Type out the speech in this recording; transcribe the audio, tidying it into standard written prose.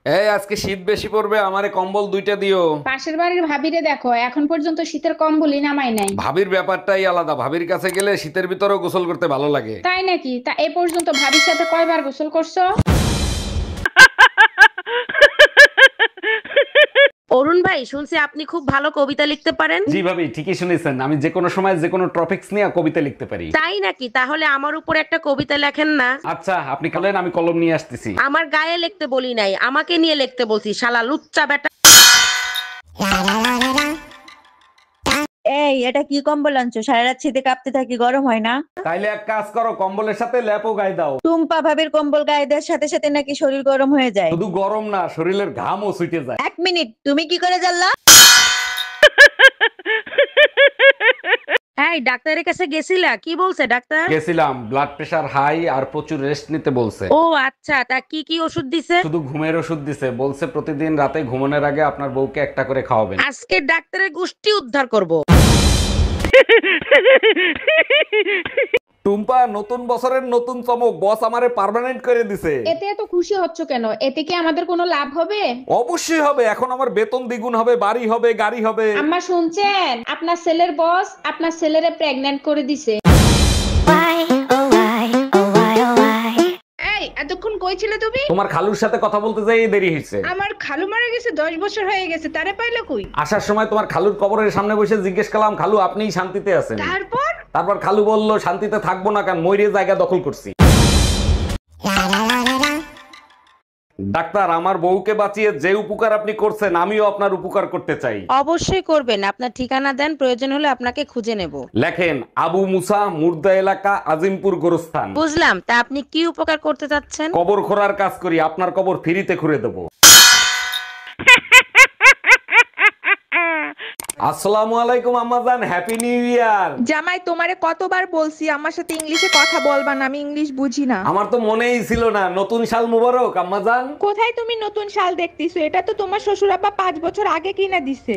এই আজকে শীত বেশি পড়বে, আমারে কম্বল দুইটা দিও। পাশের বাড়ির ভাবিরে দেখো, এখন পর্যন্ত শীতের কম্বলই নামাই নাই। ভাবির ব্যাপারটাই আলাদা, ভাবির কাছে গেলে শীতের ভিতরেও গোসল করতে ভালো লাগে। তাই নাকি? তা এ পর্যন্ত ভাবির সাথে কয়বার গোসল করছো? অরুণ ভাই, শুনছি আপনি খুব ভালো কবিতা লিখতে পারেন। জি ভাবি, ঠিকই শুনেছেন, আমি যে কোনো সময় যে কোনো টপিকস নিয়ে কবিতা লিখতে পারি। তাই নাকি? তাহলে আমার উপর একটা কবিতা লেখেন না। আচ্ছা আপনি বলেন, আমি কলম নিয়ে আসতেছি। আমার গায়ে লিখতে বলি নাই, আমাকে নিয়ে লিখতে বলছি, শালা লুচ্চা বেটা। এই, এটা কি কম্বল আনছো? সারা রাত শীতে কাঁপতে থাকি, গরম হয় না? তাইলে এক কাজ করো, কম্বলের সাথে ল্যাপও গায়ে দাও। টুম্পা ভাবির কম্বল গায়ে দেওয়ার সাথে সাথে নাকি শরীর গরম হয়ে যায়? শুধু গরম না, শরীরের ঘামও ছুটে যায়। এক মিনিট, তুমি কি করে জানলা? এই, ডাক্তারের কাছে গেছিলা? কি বলছে ডাক্তার? গেছিলাম, ব্লাড প্রেশার হাই আর প্রচুর রেস্ট নিতে বলছে। ও আচ্ছা, তা কি কি ওষুধ দিছে? শুধু ঘুমের ওষুধ দিছে, বলছে প্রতিদিন রাতে ঘুমানোর আগে আপনার বউকে একটা করে খাওয়াবেন। আজকে ডাক্তারের গোষ্ঠী উদ্ধার করব। টুম্পা, নতুন বছরের নতুন চমক, বস আমারে পার্মানেন্ট করে দিছে। এতে এত খুশি হচ্ছ কেন? এতে কি আমাদের কোনো লাভ হবে? অবশ্যই হবে, এখন আমার বেতন দ্বিগুণ হবে, বাড়ি হবে, গাড়ি হবে। আম্মা শুনছেন? আপনার ছেলের বস আপনার ছেলেরে প্রেগন্যান্ট করে দিছে। এই, এতক্ষণ কই ছিলে তুমি? তোমার খালুর সাথে কথা বলতে যাই দেরি হয়েছে। আমার খালু মারা গেছে 10 বছর হয়ে গেছে, তারে পাইলো কই? আসার সময় তোমার খালুর কবরের সামনে বসে জিজ্ঞেস করলাম, খালু আপনিই শান্তিতে আছেন? তারপর তারপর খালু বলল, শান্তিতে থাকবো না, কারণ ময়ূরের জায়গা দখল করছি। ডাক্তার, আমার বউকে বাঁচিয়ে যে উপকার আপনি করছেন, আমিও আপনার উপকার করতে চাই। অবশ্যই করবেন, আপনার ঠিকানা দেন, প্রয়োজন হলে আপনাকে খুঁজে নেব। লেখেন, আবু মুসা, মুর্দা এলাকা, আজিমপুর গোরস্থান। বুঝলাম, তা আপনি কি উপকার করতে চাচ্ছেন? কবর খোঁড়ার কাজ করি, আপনার কবর ফ্রিতে খুঁড়ে দেবো। আসসালামু আলাইকুম আম্মাজান, হ্যাপি নিউ ইয়ার। জামাই, তোমারে কতবার বলছি আমার সাথে ইংলিশে কথা বলবা না, আমি ইংলিশ বুঝি না। আমার তো মনেই ছিল না, নতুন সাল মুবারক আম্মাজান। কোথায় তুমি নতুন শাল দেখতেছো? এটা তো তোমার শ্বশুর আব্বা 5 বছর আগে কিনা দিছে।